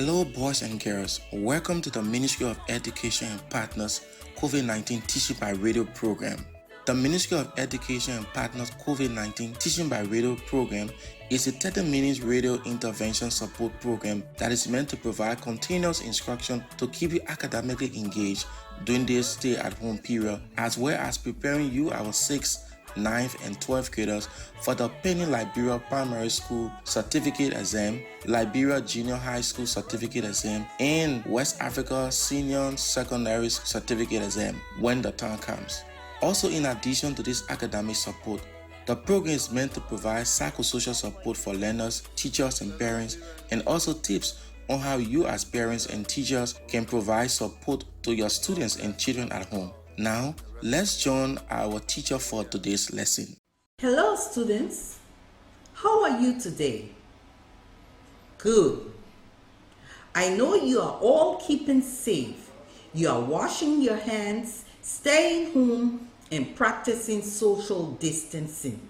Hello, boys and girls. Welcome to the Ministry of Education and Partners COVID-19 Teaching by Radio program. The Ministry of Education and Partners COVID-19 Teaching by Radio program is a 30-minute radio intervention support program that is meant to provide continuous instruction to keep you academically engaged during this stay-at-home period, as well as preparing you, our 6th, 9th, and 12th graders for the pending Liberia Primary School Certificate Exam, Liberia Junior High School Certificate Exam, and West Africa Senior Secondary Certificate Exam when the time comes. Also, in addition to this academic support, the program is meant to provide psychosocial support for learners, teachers, and parents, and also tips on how you as parents and teachers can provide support to your students and children at home. Now, let's join our teacher for today's lesson. Hello, students. How are you today? Good. I know you are all keeping safe. You are washing your hands, staying home, and practicing social distancing.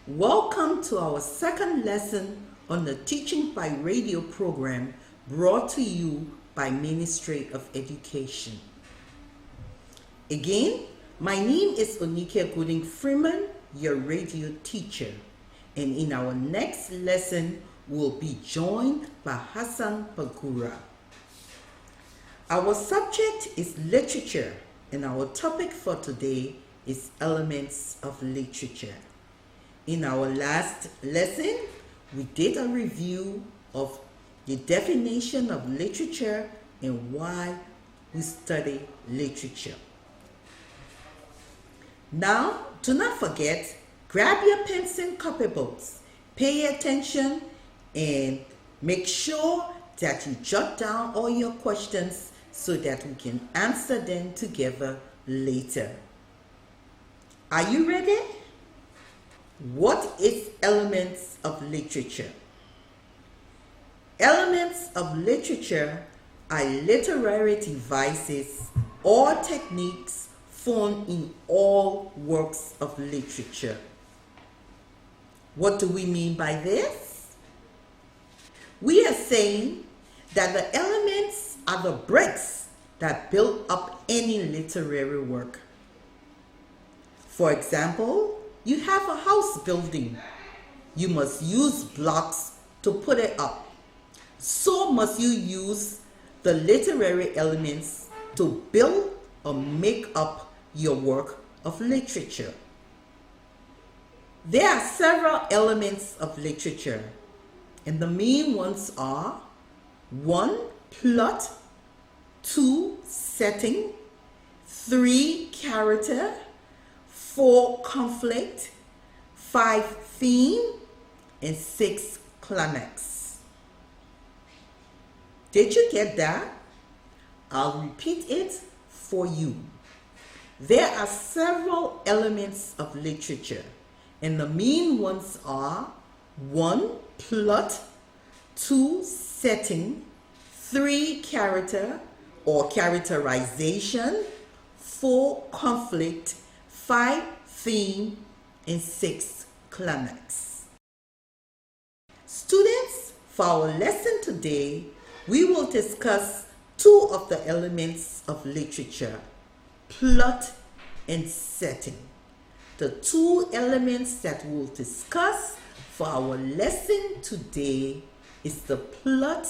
Welcome to our second lesson on the Teaching by Radio program brought to you by Ministry of Education. Again, my name is Onike Freeman, your radio teacher, and in our next lesson, we'll be joined by Hassan Bagura. Our subject is literature, and our topic for today is elements of literature. In our last lesson, we did a review of the definition of literature and why we study literature. Now, do not forget, grab your pens and copybooks, pay attention, and make sure that you jot down all your questions so that we can answer them together later. Are you ready? What is elements of literature? Elements of literature are literary devices or techniques found in all works of literature. What do we mean by this? We are saying that the elements are the bricks that build up any literary work. For example, you have a house building. You must use blocks to put it up. So must you use the literary elements to build or make up your work of literature. There are several elements of literature, and the main ones are 1. Plot, 2. Setting, 3. Character, 4. Conflict, 5. Theme, and 6. Climax. Did you get that? I'll repeat it for you. There are several elements of literature, and the main ones are 1. Plot, 2. Setting, 3. Character or characterization, 4. Conflict, 5. Theme, and 6. Climax. Students, for our lesson today, we will discuss 2 of the elements of literature: plot and setting. The 2 elements that we'll discuss for our lesson today is the plot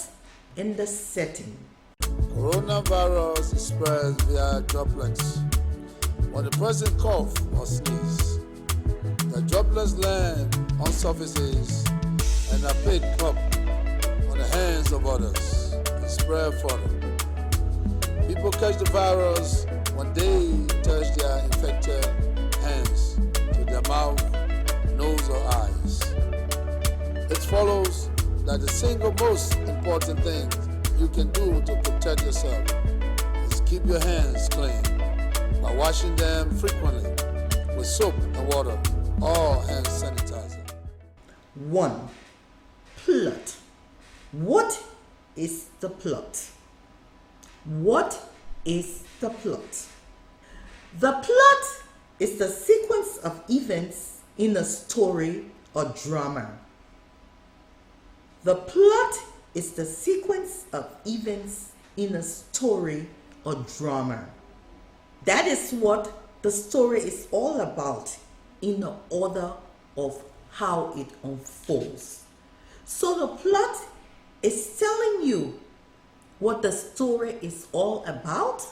and the setting. Coronavirus is spread via droplets. When the person coughs or sneezes, the droplets land on surfaces and are picked up on the hands of others and spread further. People catch the virus when they touch their infected hands to their mouth, nose, or eyes. It follows that the single most important thing you can do to protect yourself is keep your hands clean by washing them frequently with soap and water or hand sanitizer. 1. Plot. What is the plot? What is the plot? The plot is the sequence of events in a story or drama. The plot is the sequence of events in a story or drama. That is what the story is all about, in the order of how it unfolds. So the plot is telling you what the story is all about,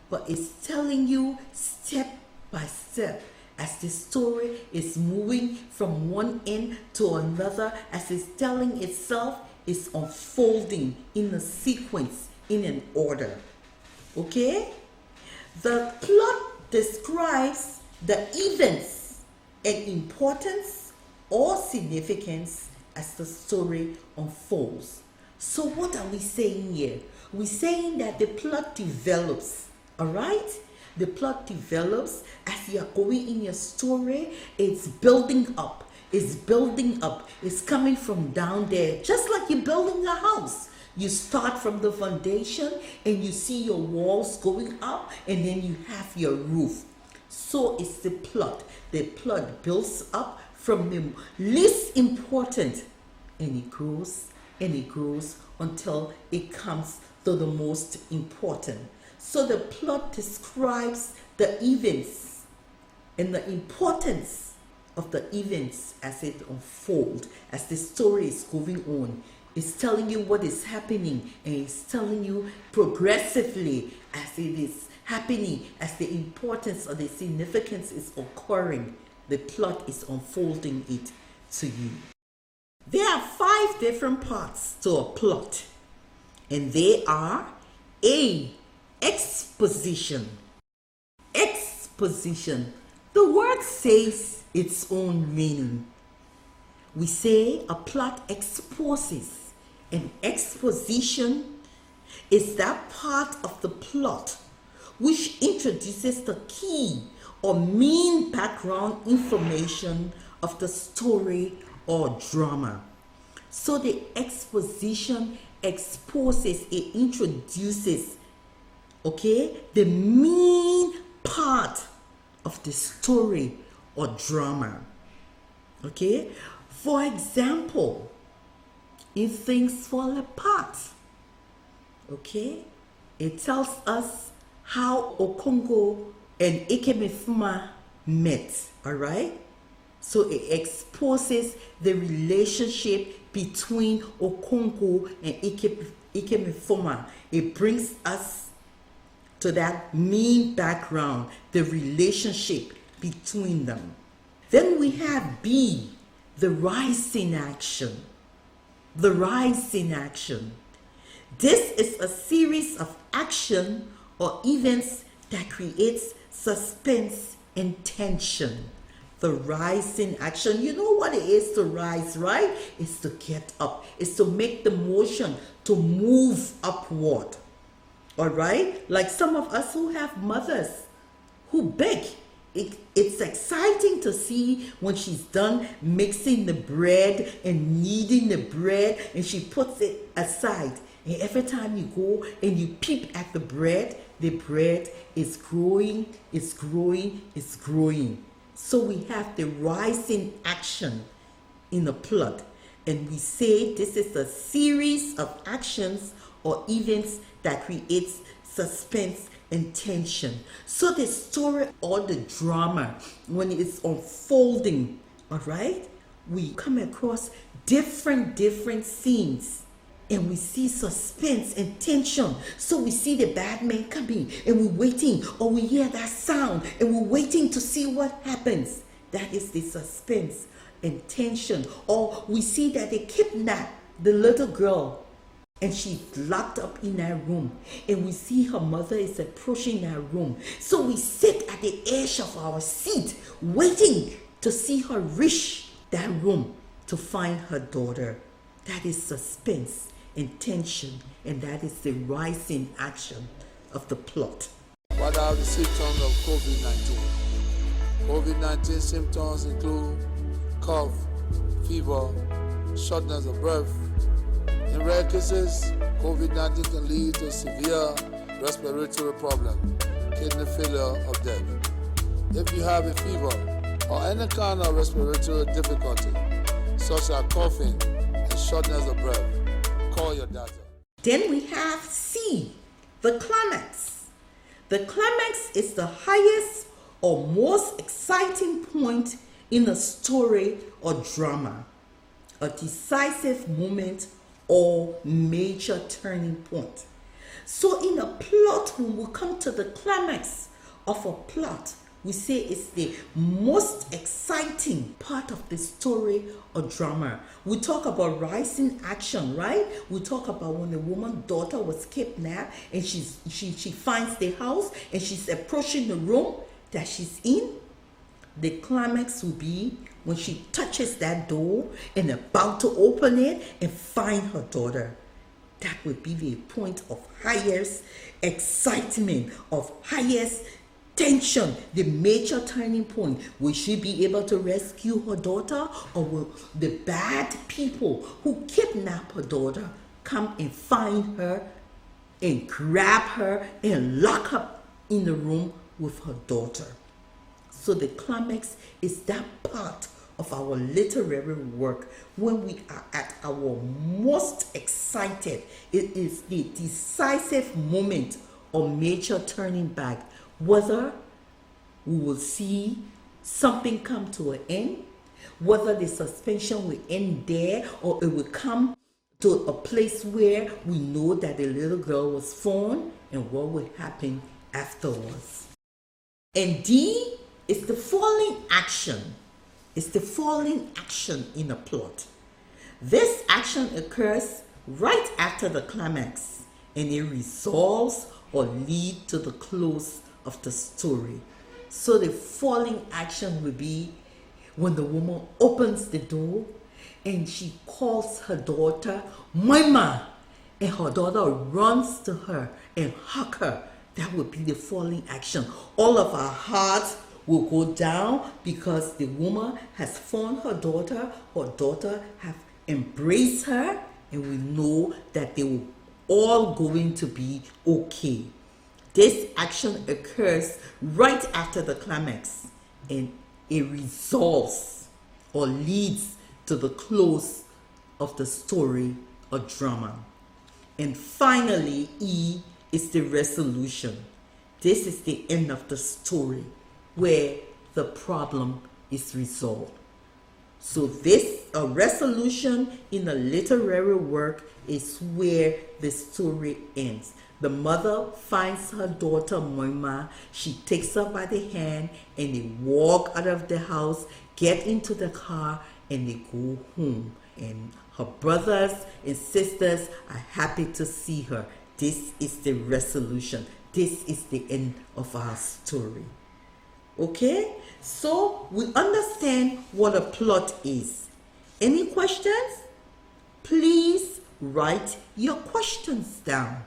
but it's telling you step by step as the story is moving from one end to another, as it's telling itself, is unfolding in a sequence, in an order. Okay? The plot describes the events and importance or significance as the story unfolds. So what are we saying here? We're saying that the plot develops, all right? The plot develops as you are going in your story. It's building up. It's building up. It's coming from down there, just like you're building a house. You start from the foundation and you see your walls going up, and then you have your roof. So it's the plot. The plot builds up from the least important, and it grows and it grows until it comes to the most important. So the plot describes the events and the importance of the events as it unfolds, as the story is going on. It's telling you what is happening, and it's telling you progressively as it is happening, as the importance or the significance is occurring. The plot is unfolding it to you. There are 5 different parts to a plot, and they are: A, exposition. Exposition. The word says its own meaning. We say a plot exposes. An exposition is that part of the plot which introduces the key or main background information of the story or drama. So the exposition exposes, it introduces, okay, the main part of the story or drama. Okay, for example, if things fall apart, okay, it tells us how Okongo and Ikemefuma met, all right? So it exposes the relationship between Okongo and Ikemefuma. It brings us to that main background, the relationship between them. Then we have B, the rise in action. The rise in action. This is a series of action or events that creates suspense and tension. The rise in action. You know what it is to rise, right? It's to get up. It's to make the motion to move upward. All right? Like some of us who have mothers who bake. It's exciting to see when she's done mixing the bread and kneading the bread, and she puts it aside. And every time you go and you peep at the bread is growing, it's growing, it's growing. So we have the rise in action in the plot. And we say this is a series of actions or events that creates suspense and tension. So the story or the drama, when it's unfolding, all right, we come across different scenes, and we see suspense and tension. So we see the bad man coming, and we're waiting, or we hear that sound and we're waiting to see what happens. That is the suspense and tension. Or we see that they kidnap the little girl, and she's locked up in her room, and we see her mother is approaching her room. So we sit at the edge of our seat waiting to see her reach that room to find her daughter. That is suspense and tension, and that is the rising action of the plot. What are the symptoms of COVID-19? COVID-19 symptoms include cough, fever, shortness of breath. In rare cases, COVID-19 can lead to severe respiratory problem, kidney failure, or death. If you have a fever or any kind of respiratory difficulty, such as coughing and shortness of breath, call your data. Then we have C, the climax. The climax is the highest or most exciting point in a story or drama, a decisive moment or major turning point. So in a plot, when we come to the climax of a plot, we say it's the most exciting part of the story or drama. We talk about rising action, right? We talk about when the woman's daughter was kidnapped and she finds the house and she's approaching the room that she's in. The climax will be when she touches that door and about to open it and find her daughter. That would be the point of highest excitement, of highest tension, the major turning point. Will she be able to rescue her daughter, or will the bad people who kidnap her daughter come and find her and grab her and lock her in the room with her daughter? So the climax is that part of our literary work when we are at our most excited. It is the decisive moment or major turning back, whether we will see something come to an end, whether the suspension will end there or it will come to a place where we know that the little girl was found and what will happen afterwards. And D is the falling action. It's the falling action in a plot. This action occurs right after the climax and it resolves or leads to the close of the story. So the falling action will be when the woman opens the door and she calls her daughter Mama, and her daughter runs to her and hugs her. That would be the falling action. All of our hearts will go down because the woman has found her daughter have embraced her, and we know that they will all going to be okay. This action occurs right after the climax and it resolves or leads to the close of the story or drama. And finally, E is the resolution. This is the end of the story where the problem is resolved. So a resolution in a literary work is where the story ends. The mother finds her daughter Moima. She takes her by the hand and they walk out of the house, get into the car, and they go home. And her brothers and sisters are happy to see her. This is the resolution. This is the end of our story. Okay? So we understand what a plot is. Any questions? Please write your questions down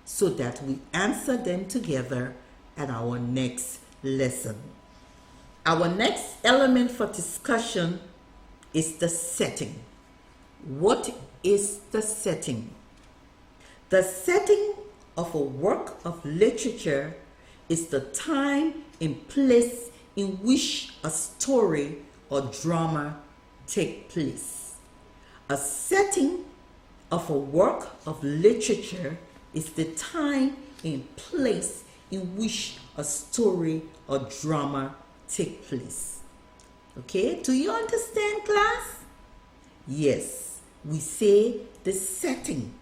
so that we answer them together at our next lesson. Our next element for discussion is the setting. What is the setting? The setting of a work of literature is the time and place in which a story or drama takes place. A setting of a work of literature is the time and place in which a story or drama takes place. Okay, do you understand, class? Yes, we say the setting.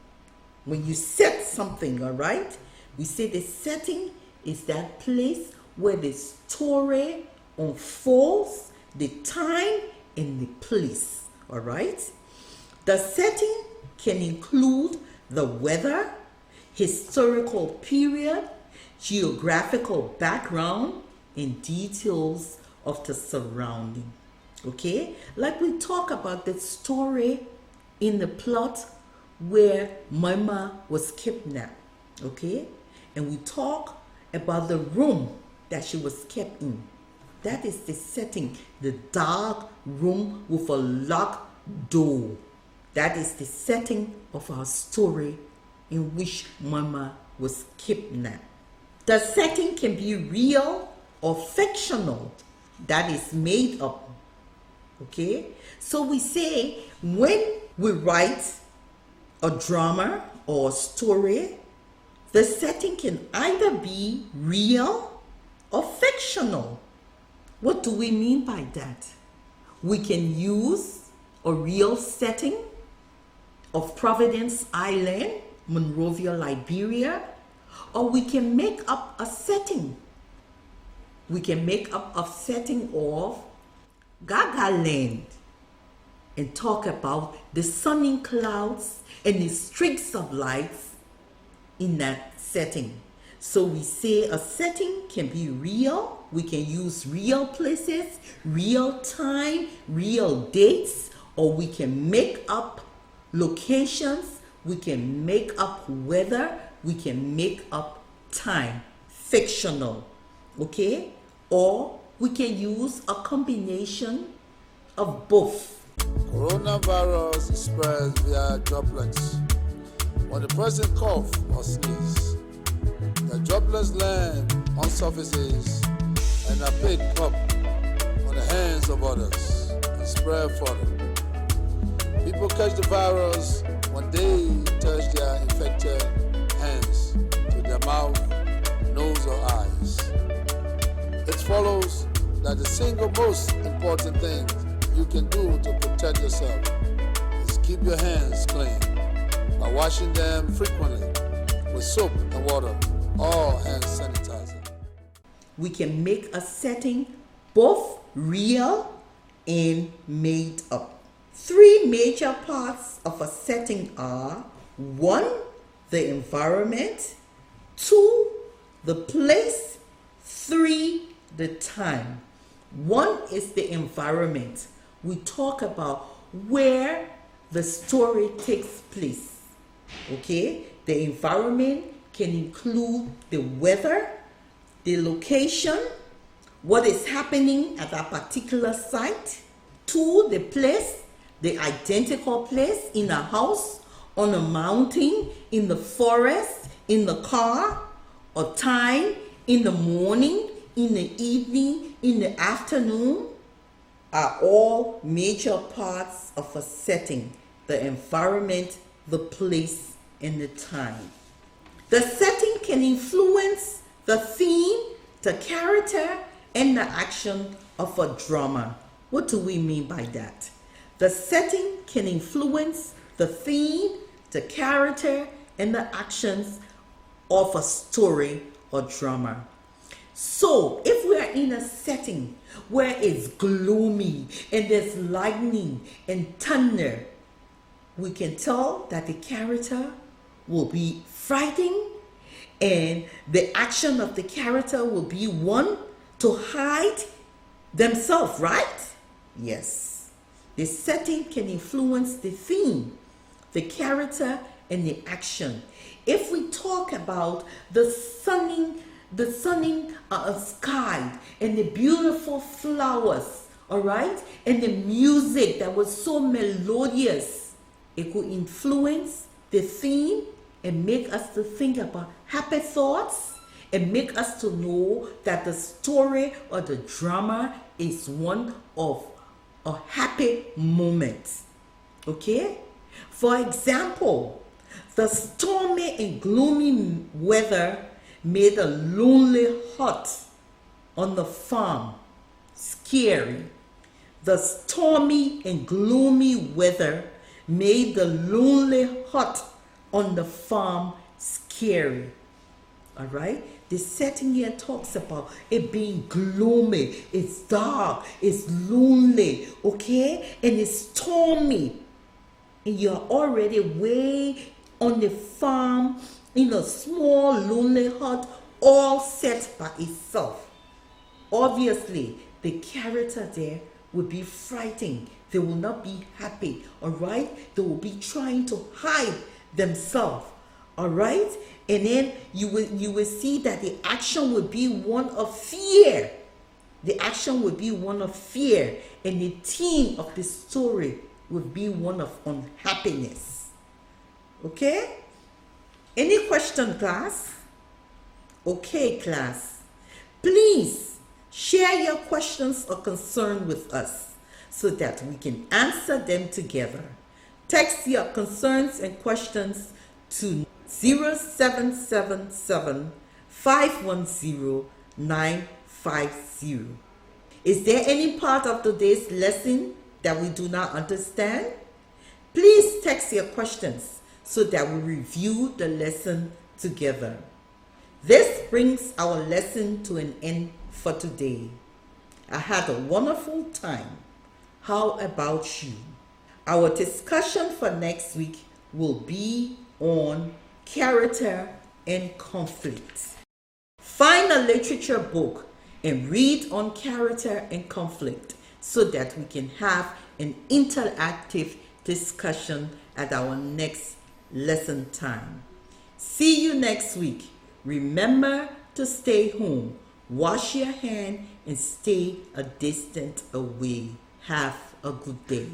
When you set something, all right, we say the setting is that place where the story unfolds, the time and the place, all right? The setting can include the weather, historical period, geographical background, and details of the surrounding. Okay, like we talk about the story in the plot where Mama was kidnapped. Okay, and we talk about the room that she was kept in. That is the setting, the dark room with a locked door. That is the setting of our story in which Mama was kidnapped. The setting can be real or fictional. That is made up. Okay? So we say when we write a drama or story, the setting can either be real or fictional. What do we mean by that? We can use a real setting of Providence Island, Monrovia, Liberia, or we can make up a setting. We can make up a setting of Gaga Land and talk about the sunny clouds and the streaks of lights in that setting. So we say a setting can be real. We can use real places, real time, real dates, or we can make up locations, we can make up weather, we can make up time, fictional, okay? Or we can use a combination of both. Coronavirus is spread via droplets. When the person cough or sneeze, the droplets land on surfaces and are picked up on the hands of others and spread further. People catch the virus when they touch their infected hands to their mouth, nose, or eyes. It follows that the single most important thing you can do to protect yourself is keep your hands clean by washing them frequently with soap and water or hand sanitizer. We can make a setting both real and made up. Three major parts of a setting are: 1, the environment; 2, the place; 3, the time. 1 is the environment. We talk about where the story takes place. Okay? The environment can include the weather, the location, what is happening at a particular site. 2, the place, the identical place in a house, on a mountain, in the forest, in the car, or time, in the morning, in the evening, in the afternoon, are all major parts of a setting: the environment, the place, and the time. The setting can influence the theme, the character, and the action of a drama. What do we mean by that? The setting can influence the theme, the character, and the actions of a story or drama. So, if we are in a setting where it's gloomy and there's lightning and thunder, we can tell that the character will be frightened, and the action of the character will be one to hide themselves, right? Yes. The setting can influence the theme, the character, and the action. If we talk about the sunny sky and the beautiful flowers, all right, and the music that was so melodious, it could influence the theme and make us to think about happy thoughts and make us to know that the story or the drama is one of a happy moment. Okay? For example, the stormy and gloomy weather made a lonely hut on the farm scary. The stormy and gloomy weather made the lonely hut on the farm scary. All right? The setting here talks about it being gloomy, it's dark, it's lonely, okay? And it's stormy. And you're already way on the farm in a small lonely hut, all set by itself. Obviously, the character there will be frightened. They will not be happy, all right? They will be trying to hide themselves, all right? And then you will see that the action will be one of fear. The action will be one of fear, and the theme of the story will be one of unhappiness. Okay? Any question, class? Okay, class. Please share your questions or concern with us so that we can answer them together. Text your concerns and questions to 0777 510 950. Is there any part of today's lesson that we do not understand? Please text your questions so that we review the lesson together. This brings our lesson to an end for today. I had a wonderful time. How about you? Our discussion for next week will be on character and conflict. Find a literature book and read on character and conflict so that we can have an interactive discussion at our next lesson time. See you next week. Remember to stay home, wash your hand, and stay a distance away. Have a good day.